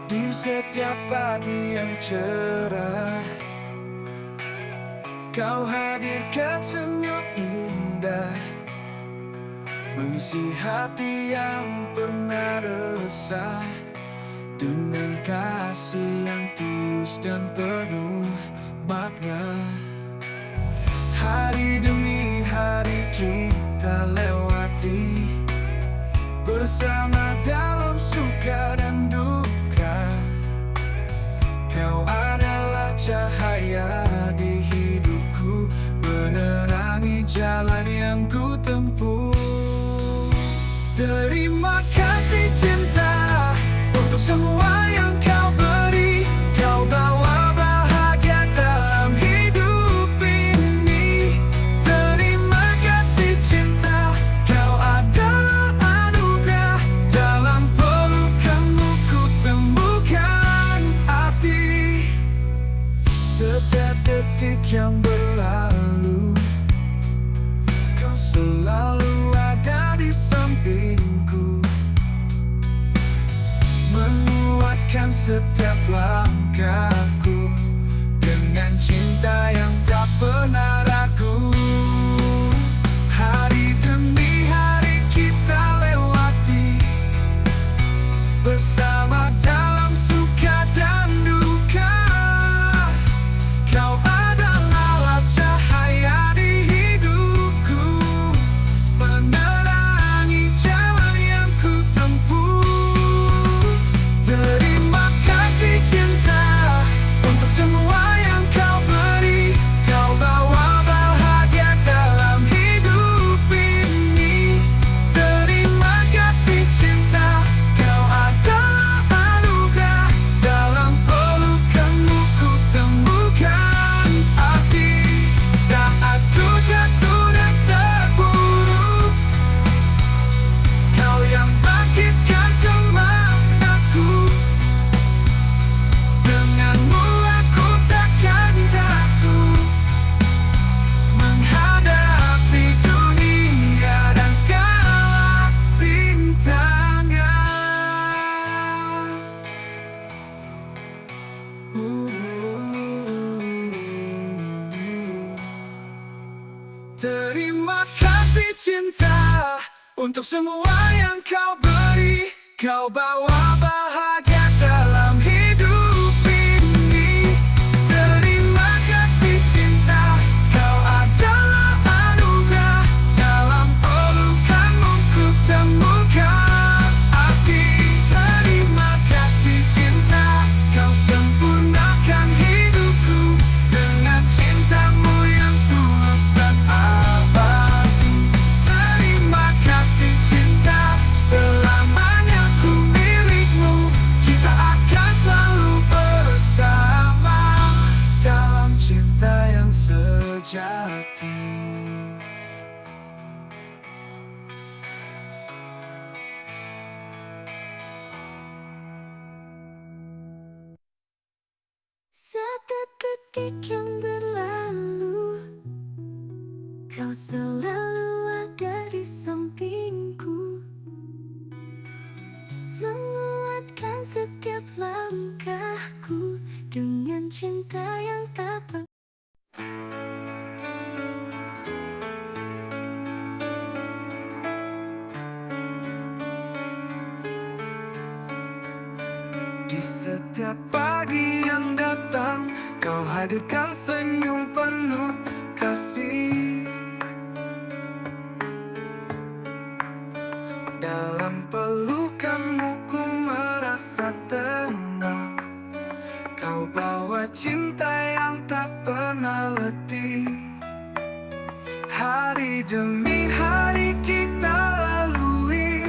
Di setiap pagi yang cerah, kau hadirkan senyum indah, mengisi hati yang pernah resah dengan kasih yang tulus dan penuh makna. Hari demi hari kita lewati bersama dalam suka dan duka. Kau adalah cahaya di hidupku, menerangi jalan yang ku tempuh. Terima kasih cinta untuk semua yang kau beri. Kau bawa bahagia dalam hidup ini. Terima kasih cinta, kau adalah anugerah. Dalam pelukanmu ku temukan arti. Setiap detik yang berlalu, kau selalu ada di sampingku, menguatkan setiap langkahku dengan cinta yang tak pernah ragu. Hari demi hari kita lewati bersama dalam suka dan duka. Kau adalah cahaya di hidupku, menerangi jalan yang ku tempuh. Terima kasih cinta untuk semua yang kau beri. Kau bawa bahagia dalam hidup ini. Terima kasih cinta, kau adalah anugerah. Dalam pelukanmu ku temukan arti. Saat ku jatuh dan terpuruk, kau yang bangkitkan semangatku. Denganmu aku takkan takut menghadapi dunia dan segala rintangan. Terima kasih cinta untuk semua yang kau beri. Kau bawa bahagia dalam hidup ini. Terima kasih cinta, kau adalah anugerah. Dalam pelukanmu ku temukan arti. Terima kasih cinta, kau sempurnakan hidupku dengan cintamu yang tulus dan abadi. Terima kasih cinta, selamanya ku milikmu. Kita akan selalu bersama dalam cinta yang sejati. Setiap detik yang berlalu, kau selalu ada di sampingku, menguatkan setiap langkahku dengan cinta yang tak pernah. Di setiap pagi yang datang, kau hadirkan senyum penuh kasih. Dalam pelukanmu ku merasa tenang. Kau bawa cinta yang tak pernah letih. Hari demi hari kita lalui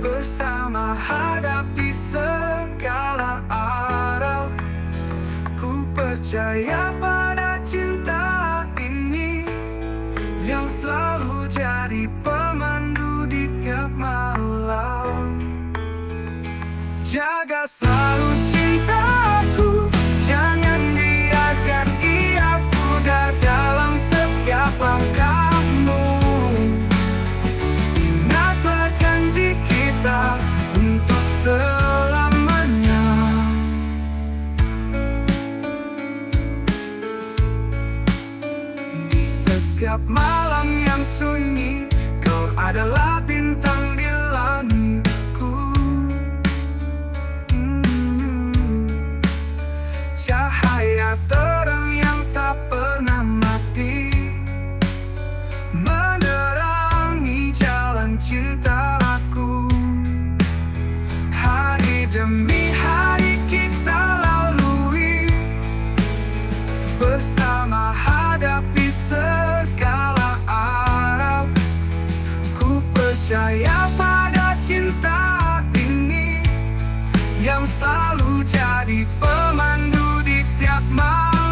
bersama, hadapi segala arah. Ku percaya pada cinta ini yang selalu jadi pemandu di tiap malam. Jaga selalu cintaku, jangan biarkan ia pudar dalam setiap langkahmu. Ingatlah janji kita untuk selamanya. setiap malam yang sunyi, kau adalah bintang di langitku. Cahaya terang yang tak pernah mati, menerangi jalan cintaku. Hari demi hari kita lalui, bersama hadapi segala arah. Ku percaya pada cinta ini yang selalu jadi pemandu di tiap malam.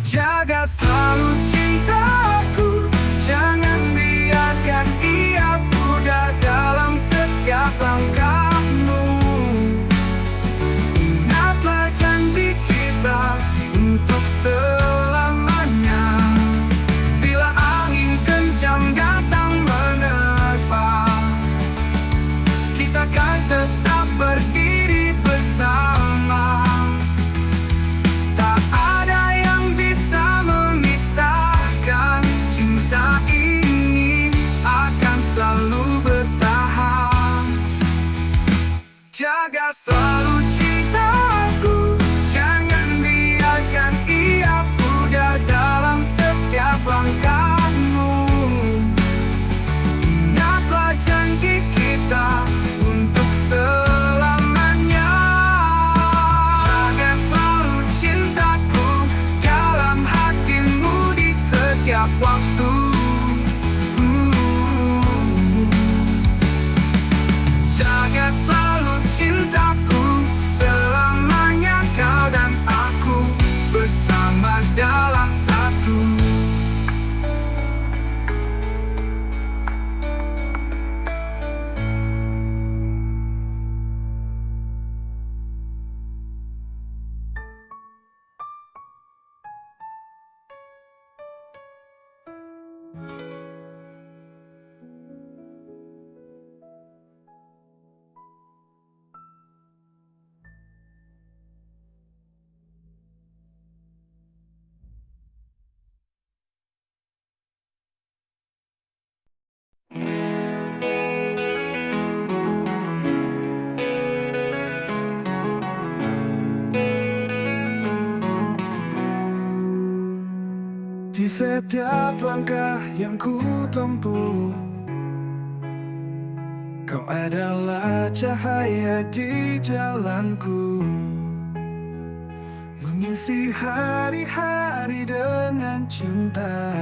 Jaga selalu cintaku, jangan biarkan ia pudar dalam setiap langkahmu. Ingatlah janji kita untuk selamanya. Bila angin kencang datang menerpa, kita kan tetap berdiri bersama. Tak ada yang bisa memisahkan, cinta ini akan selalu bertahan. Jaga selalu cintaku, jangan biarkan ia pudar dalam setiap langkahmu. Ingatlah janji kita untuk selamanya. Jaga selalu cintaku dalam hatimu di setiap waktu. Jaga selalu cintaku selamanya, kau dan aku bersama dalam satu. Di setiap langkah yang ku tempuh, kau adalah cahaya di jalanku, mengisi hari-hari dengan cinta.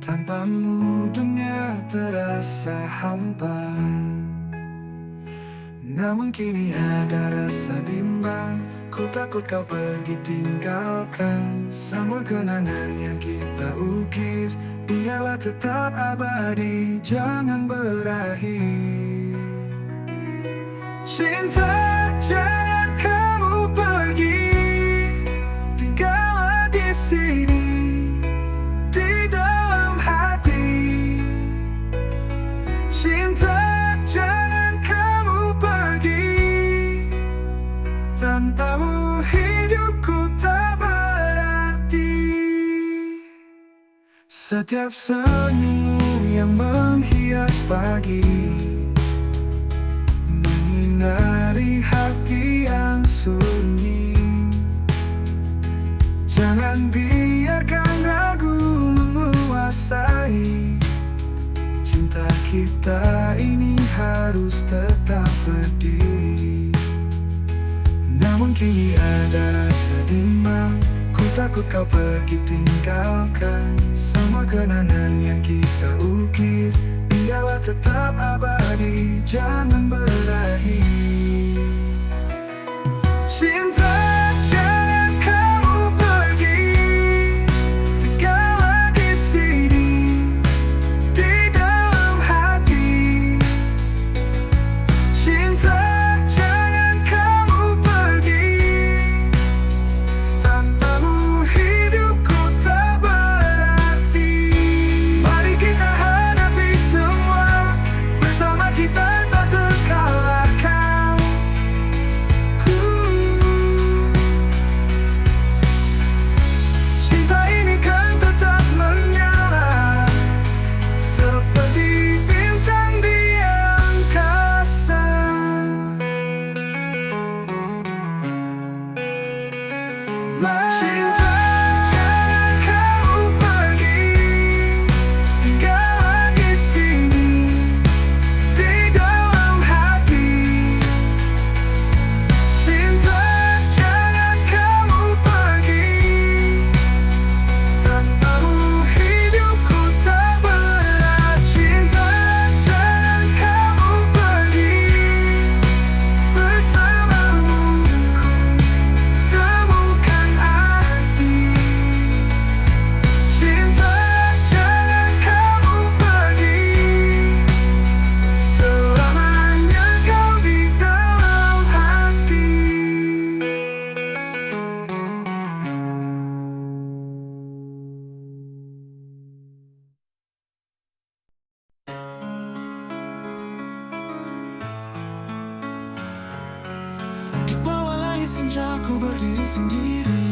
Tanpamu dunia terasa hampa, namun kini ada rasa bimbang. Ku takut kau pergi tinggalkan semua kenangan yang kita ukir. Biarlah tetap abadi, jangan berakhir. Cinta, jangan kamu pergi, tinggallah di sini, di dalam hati. Cinta, jangan kamu pergi, tanpamu hidupku tak berarti. Setiap senyummu yang menghias pagi, menyinari hati yang sunyi. Jangan biarkan ragu menguasai. Cinta kita ini harus tetap berdiri. Namun kini ada rasa bimbang. Ku takut kau pergi tinggalkan semua kenangan yang kita ukir. Biarlah tetap abadi, jangan berakhir. Cinta, jangan kamu pergi, tinggallah di sini, di dalam hati. Cinta, jangan kamu pergi, tanpamu hidupku tak berarti. Mari kita hadapi semua, bersama kita tak terkalahkan. Cinta, jangan kamu pergi, tinggallah di sini, di dalam hati. Cinta, jangan kamu pergi, tanpamu hidupku tak berat. Cinta, jangan kamu pergi, bersamamu ku temukan arti. Cinta, jangan kamu pergi, selamanya kau di dalam hati. Di bawah langit senja ku berdiri sendiri,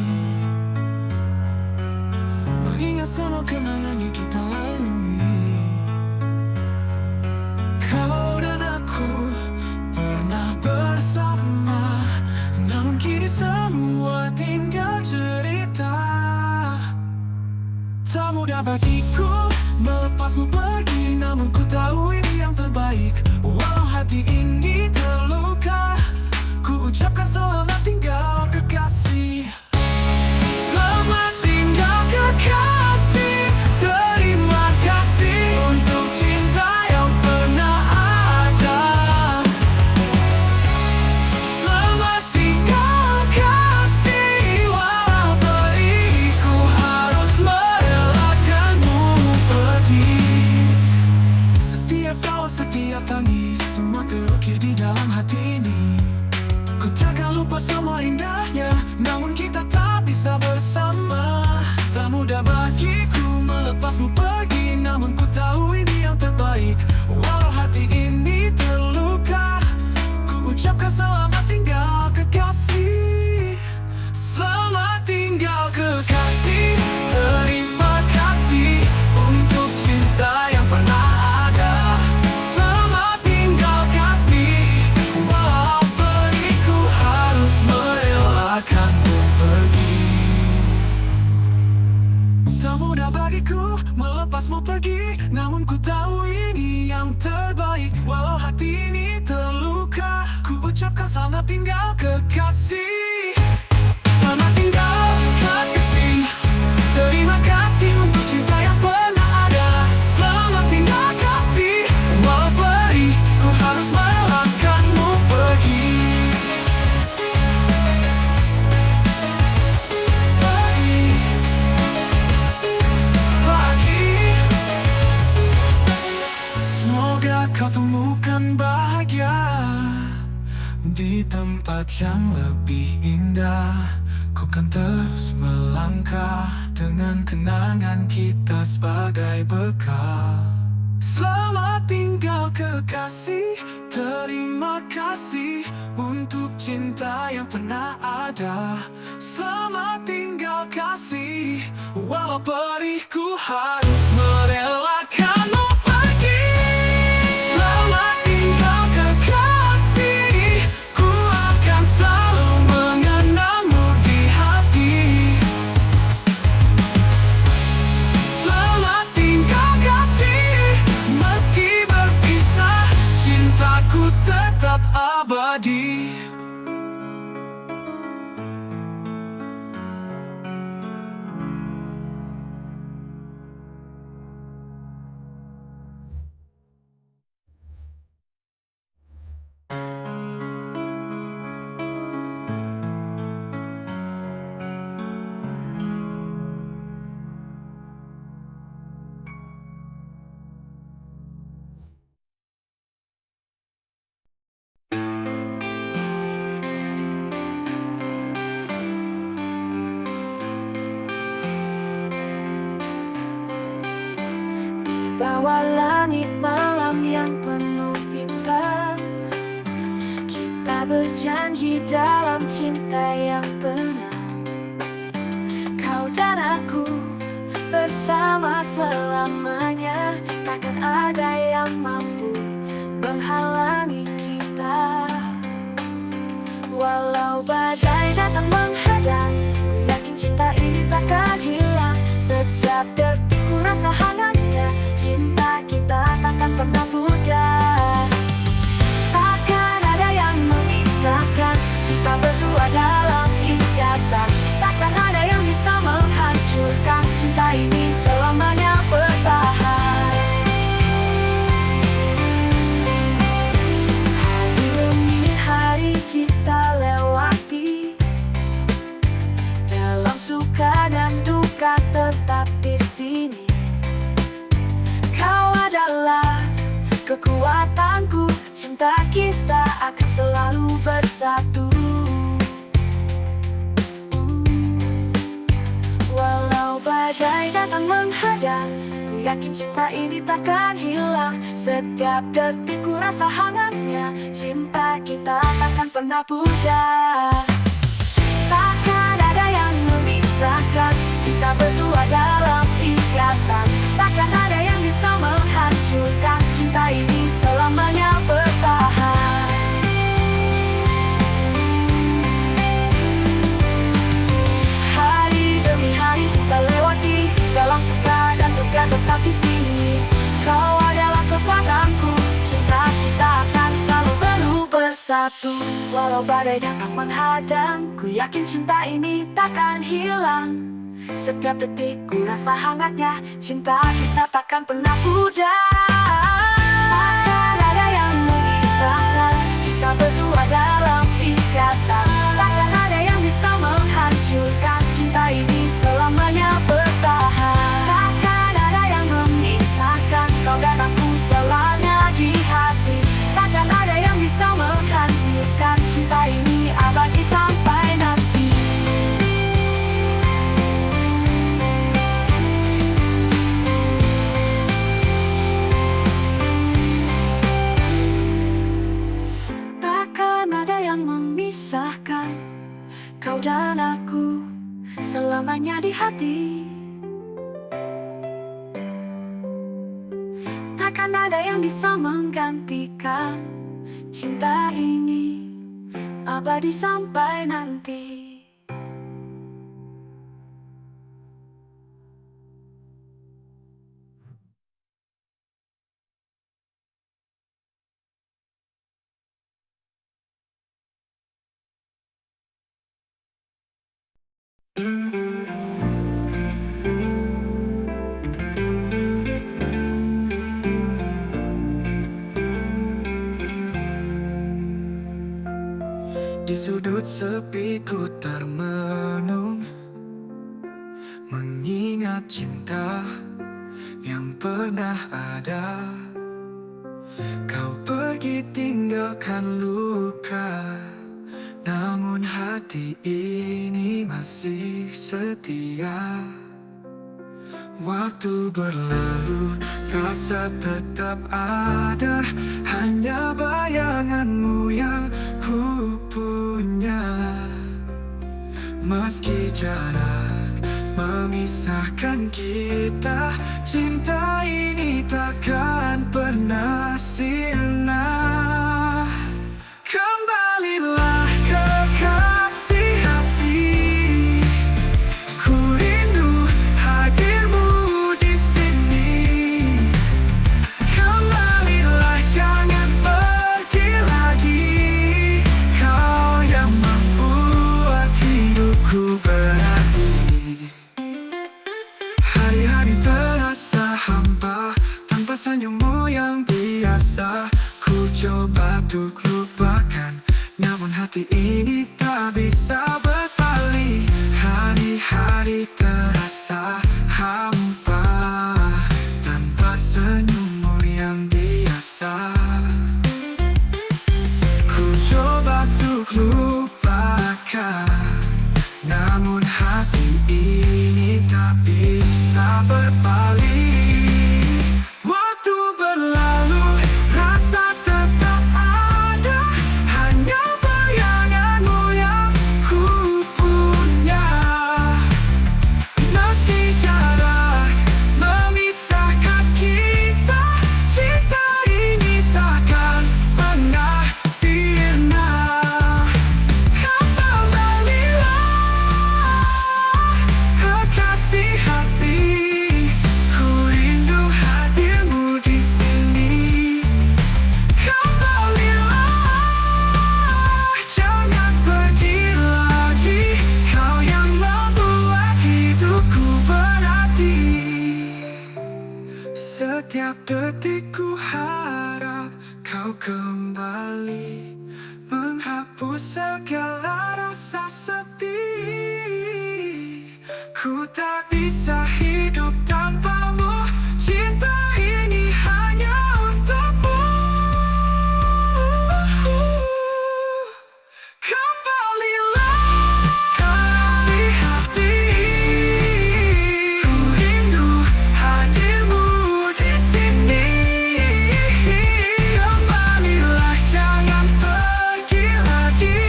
mengingat semua kenangan yang kita lalui. Kau dan aku pernah bersama, namun kini semua tinggal cerita. Tak mudah bagiku melepasmu pergi, namun ku tahu ini yang terbaik. Walau hati ini terluka, ku ucapkan selamat tinggal kekasih. Selamat tinggal kekasih, terima kasih untuk cinta yang pernah ada. Selamat tinggal kasih, walau beriku harus merelakanmu pergi. Setiap tawa, setiap tangis, semua terukir di dalam hati ini. Ku takkan lupa semua indahnya, namun kita tak bisa bersama. Tak mudah bagiku melepasmu pergi, namun ku tahu ini yang terbaik. Walau hati ini terluka, ku ucapkan selamat tinggal kekasih. Selamat tinggal kekasih, terima kasih untuk cinta yang pernah ada. Selamat tinggal kasih, walau beriku harus merelakanmu pergi. Tak mudah bagiku melepasmu pergi, namun ku tahu ini yang terbaik. Walau hati ini terluka, ku ucapkan selamat tinggal kekasih. Selamat tinggal kekasih, terima kasih untuk cinta yang pernah ada. Selamat tinggal kasih, walau beriku harus merelakanmu pergi. Semoga kau temukan bahagia di tempat yang lebih indah. Ku kan terus melangkah dengan kenangan kita sebagai bekal. Selamat tinggal kekasih, terima kasih untuk cinta yang pernah ada. Selamat tinggal kasih, walau perihku harus merelakanmu pergi. Selamat tinggal kekasih, ku akan selalu mengenangmu di hati. Selamat tinggal kasih, meski berpisah, cintaku tetap abadi. Bawah langit malam yang penuh bintang, kita berjanji dalam cinta yang tenang. Kau dan aku bersama selamanya, takkan ada yang mampu menghalangi kita. Walau badai datang menghadang, ku yakin Setiap detik ku rasa hangatnya cinta kita takkan pernah pudar. Takkan ada yang memisahkan kita berdua dalam ikatan. Takkan ada yang bisa menghancurkan cinta ini selamanya bertahan. Hari demi hari kita lewati, dalam suka dan duka tetap di sini. Kau adalah kekuatanku, cinta kita akan selalu bersatu. Walau badai datang menghadang, ku yakin cinta ini takkan hilang. Setiap detik ku rasa hangatnya cinta kita takkan pernah pudar. Takkan ada yang memisahkan kita berdua dalam ikatan. Takkan ada yang bisa menghancurkan cinta ini selamanya bertahan. Hari demi hari kita lewati, dalam suka dan duka tetap di sini. Kau adalah kekuatanku, cinta kita akan selalu penuh bersatu. Walau badai datang menghadang, ku yakin cinta ini takkan hilang. Setiap detik ku rasa hangatnya cinta kita takkan pernah pudar. Takkan ada yang memisahkan kita berdua dalam ikatan. Takkan ada yang bisa menghancurkan cinta ini selamanya bertahan. Takkan ada yang memisahkan kau dan aku selamanya di hati. Takkan ada yang bisa menghancurkan cinta ini abadi sampai nanti. Memisahkan kau dan aku selamanya di hati. Takkan ada yang bisa menggantikan cinta ini abadi sampai nanti. Di sudut sepi ku termenung, mengingat cinta yang pernah ada. Kau pergi tinggalkan luka, namun hati ini masih setia. Waktu berlalu, rasa tetap ada, hanya bayanganmu yang ku punya. Meski jarak memisahkan kita, cinta ini takkan pernah sirna. Kembalilah kekasih hati, ku rindu hadirmu di sini. Kembalilah, jangan pergi lagi, kau yang membuat hidupku berarti. Hari-hari terasa hampa tanpa senyummu yang biasa. Ku coba untuk lupakan, namun hati ini tak bisa berpaling. Hari-hari terasa hampa tanpa senyummu yang biasa. Ku coba untuk lupakan, namun hati ini tak bisa berpaling. Waktu berlalu, rasa tetap ada, hanya bayanganmu yang ku punya. Meski jarak memisahkan kita, cinta ini takkan pernah sirna. Kembalilah kekasih hati, Setiap detik ku harap kau kembali, menghapus segala rasa sepi. Ku tak bisa hidup tanpamu, cinta ini hanya untukmu. Kembalilah kasih hati, ku rindu hadirmu di sini. Kembalilah, jangan pergi lagi,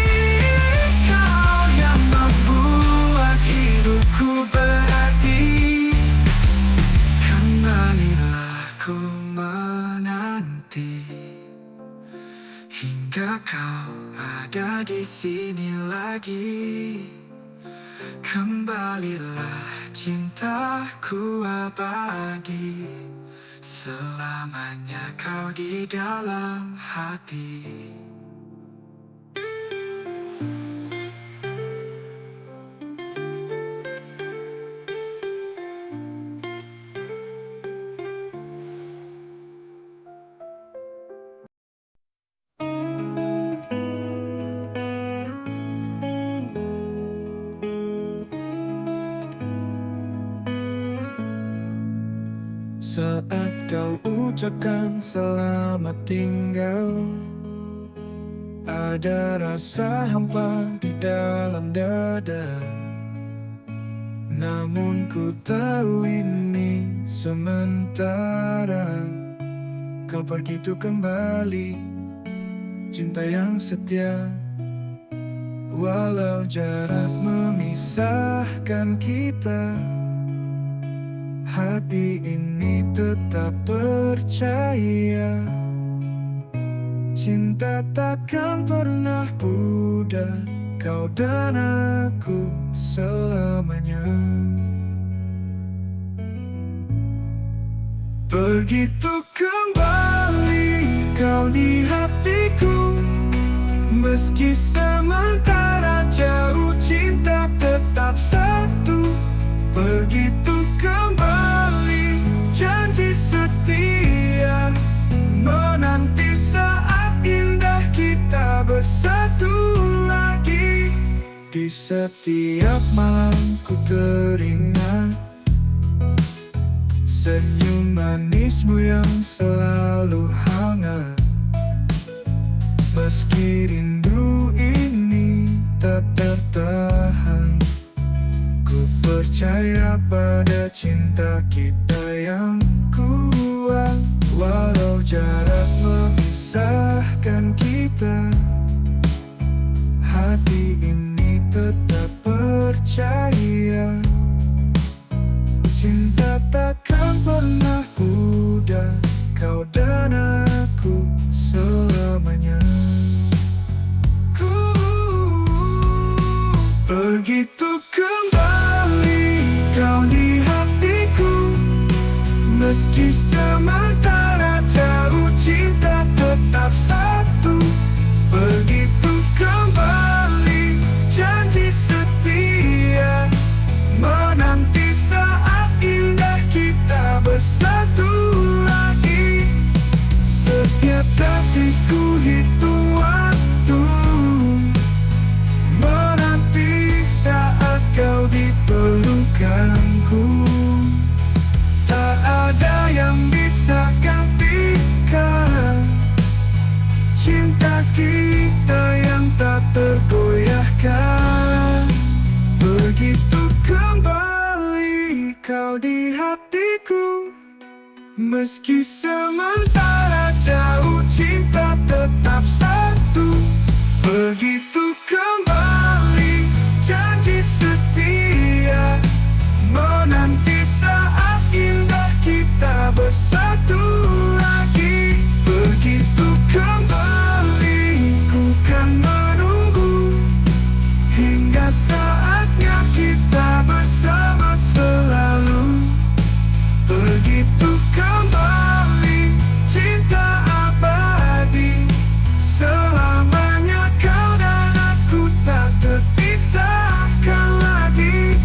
kau yang membuat hidupku berarti. Kembalilah, ku menanti hingga kau ada di sini lagi. Kembalilah, cintaku abadi, selamanya kau di dalam hati. Saat kau ucapkan selamat tinggal, ada rasa hampa di dalam dada. Namun ku tahu ini sementara. Kau pergi tuh kembali, cinta yang setia. Walau jarak memisahkan kita, hati ini tetap percaya. Cinta takkan pernah pudar, kau dan aku selamanya. Begitu kembali kau di hatiku, meski sementara jauh, cinta tetap satu. Begitu kembali janji setia, menanti saat indah kita bersatu lagi. Di setiap malam ku teringat senyum manismu yang selalu hangat. Meski rindu ini tak tertahan, ku percaya pada cinta kita yang kuat. Walau jarak memisahkan kita, hati ini tetap percaya. Cinta takkan pernah pudar, kau dan aku selamanya. Begitu kembali kau di hatiku, meski sementara jauh, cinta tetap satu. Begitu kembali janji setia, menanti saat indah kita bersatu lagi. Setiap detikku hitung waktu, menanti saat kau di pelukanku. Tak ada yang bisa gantikan cinta kita yang tak tergoyahkan. Begitu kembali kau di hatiku, meski sementara jauh, cinta tetap satu. Begitu kembali janji setia, menanti saat indah kita bersatu lagi. Begitu kembali ku kan menunggu hingga saatnya kita bersama selalu. Begitu kembali cinta abadi, selamanya kau dan aku tak terpisahkan lagi.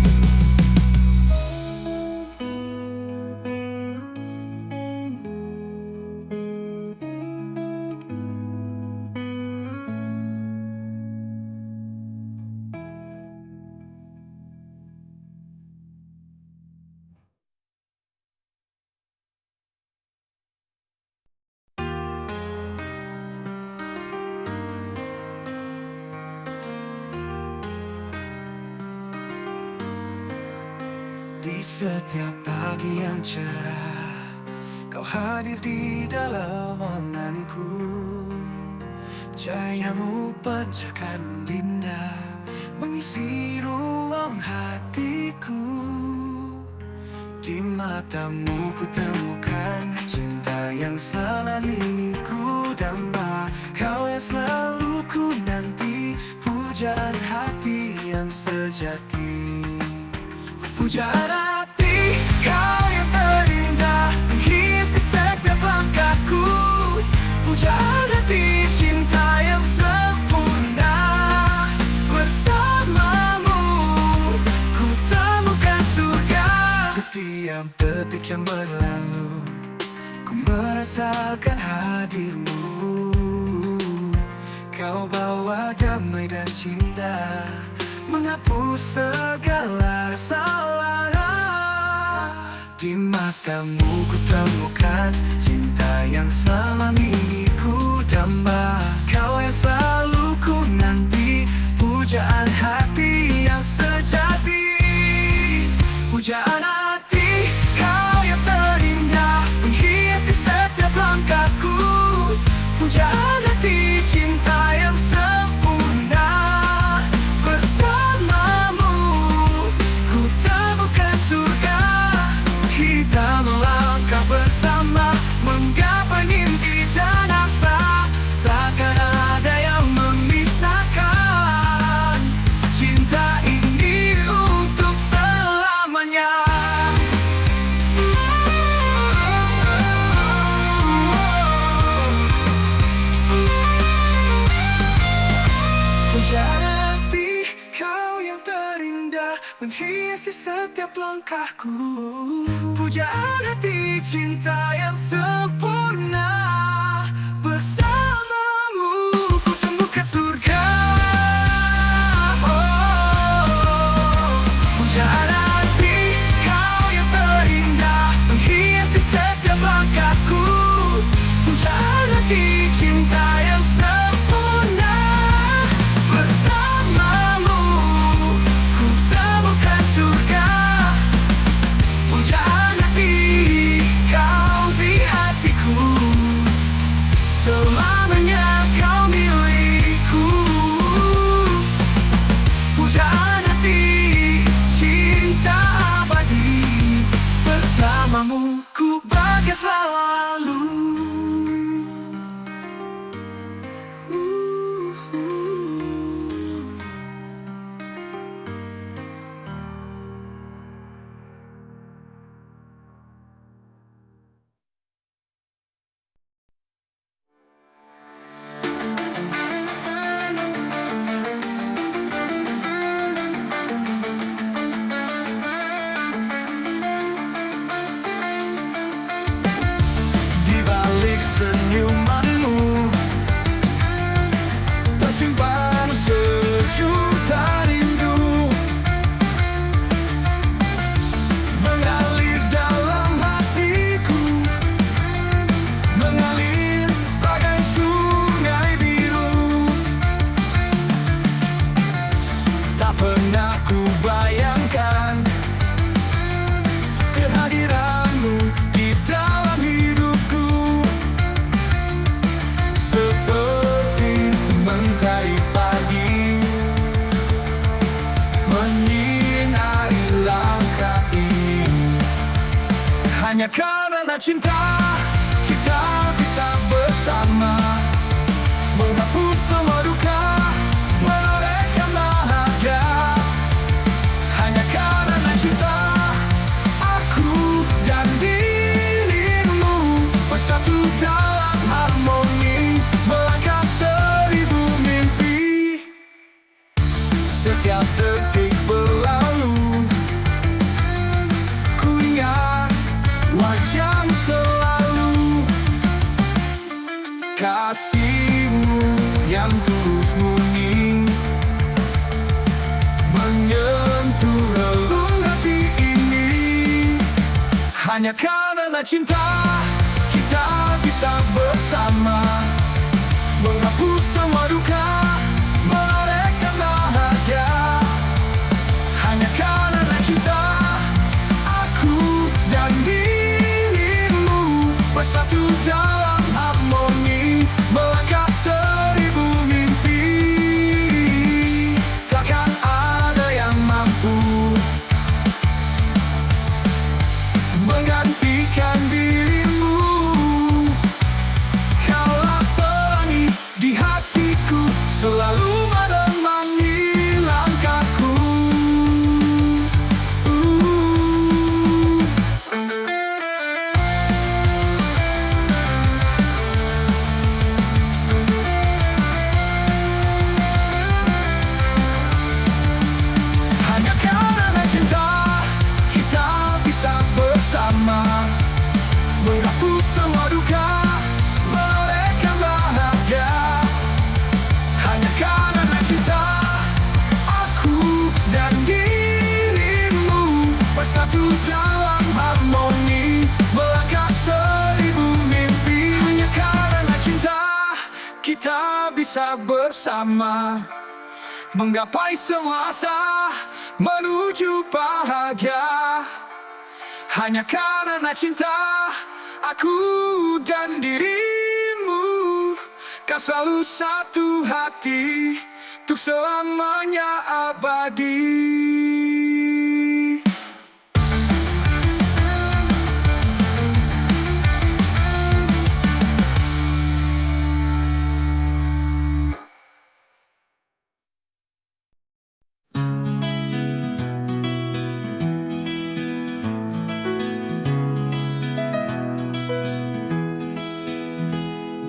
Di setiap pagi yang cerah, kau hadir di dalam anganku. Cahayamu pancarkan indah, mengisi ruang hatiku. Di matamu ku temukan cinta yang selama ini ku damba. Kau yang selalu ku nanti, pujaan hati yang sejati. Pujaan hati, kau yang terindah, menghiasi setiap langkahku. Pujaan hati, cinta yang sempurna. Bersamamu, ku temukan surga. Setiap detik yang berlalu, ku merasakan hadirmu. Kau bawa damai dan cinta, menghapus segala salah. Di matamu ku temukan cinta yang selama ini ku damba. Kau yang selalu ku nanti, pujaan hati yang sejati. Pujaan hati, kau yang terindah, menghiasi setiap langkahku. Pujaan hati, cinta yang sempurna. Bersamamu, ku temukan surga. Kita melangkah bersama, menggapai mimpi dan asa. Takkan ada yang memisahkan cinta ini untuk selamanya. Pujaan hati, kau yang terindah, menghiasi setiap langkahku. Pujaan hati, cinta yang sempurna. Bersamamu, ku temukan surga. Pujaan hati, kau yang terindah, menghiasi setiap langkahku. Pujaan hati, cinta yang sempurna. Bersamamu, ku temukan surga. Pujaan hati, kau di hatiku. Selamanya kau milikku. Pujaan hati, cinta abadi. Bersamamu, ku bahagia selalu. Di balik senyumanmu tersimpan sejuta rindu, mengalir dalam hatiku, mengalir bagai sungai biru. Tak pernah ku bayangkan kehadiranmu di dalam hidupku. Seperti mentari pagi menyinari langkah ini. Hanya karena cinta, kita bisa bersama, menghapus semua duka, menorehkan bahagia. Hanya karena cinta, aku dan dirimu bersatu dalam harmoni, melangkah seribu mimpi. Setiap detik berlalu, ku ingat wajahmu selalu. Kasihmu yang tulus murni menyentuh relung hati ini. Hanya karena cinta, kita bisa bersama, menghapus semua duka, menorehkan bahagia. Hanya karena cinta, bisa bersama menggapai semua asa menuju bahagia. Hanya karena cinta aku dan dirimu, kan selalu satu hati, untuk selamanya abadi.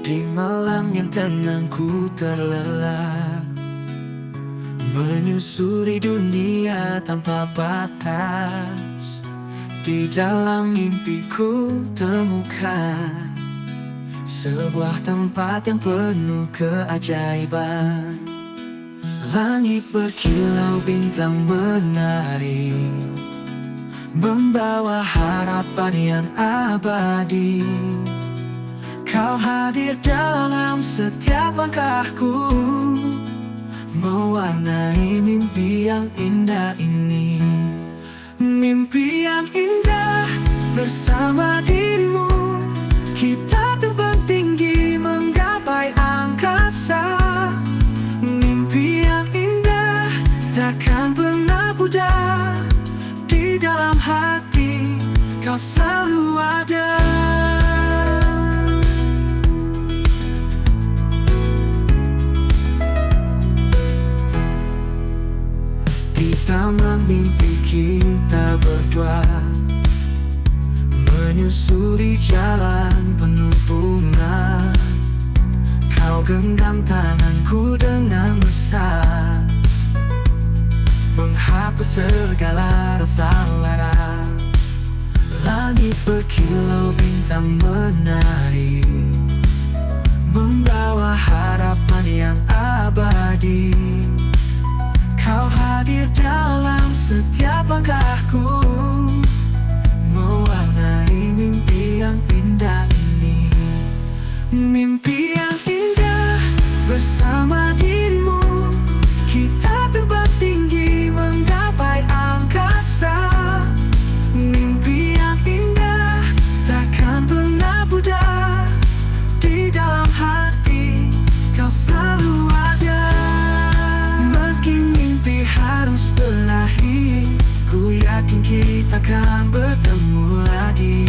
Di malam yang tenang ku terlelap, menyusuri dunia tanpa batas. Di dalam mimpiku temukan sebuah tempat yang penuh keajaiban. Langit berkilau, bintang menari, membawa harapan yang abadi. Kau hadir dalam setiap langkahku, mewarnai mimpi yang indah ini. Mimpi yang indah bersama dirimu, kita terbang tinggi menggapai angkasa. Mimpi yang indah takkan pernah pudar, di dalam hati kau selalu ada. Di taman mimpi kita berdua, menyusuri jalan penuh bunga. Kau genggam tanganku dengan mesra, menghapus segala rasa lara. Langit berkilau, bintang menari, membawa harapan yang abadi. Kau hadir dalam setiap langkahku, mewarnai mimpi yang indah ini. Mimpi yang indah bersama dirimu, kita terbang tinggi menggapai angkasa. Mimpi yang indah takkan pernah pudar, di dalam hati kau selalu ada. Meski mimpi harus berakhir, ku yakin kita akan bertemu lagi.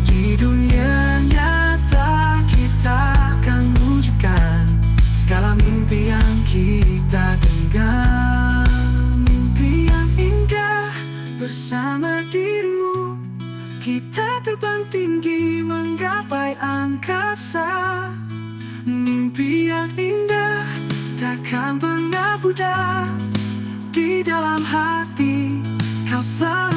Di dunia nyata kita akan wujudkan segala mimpi yang kita genggam. Mimpi yang indah bersama dirimu, kita terbang tinggi menggapai angkasa. Mimpi yang indah takkan pernah pudar, di dalam hati kau selalu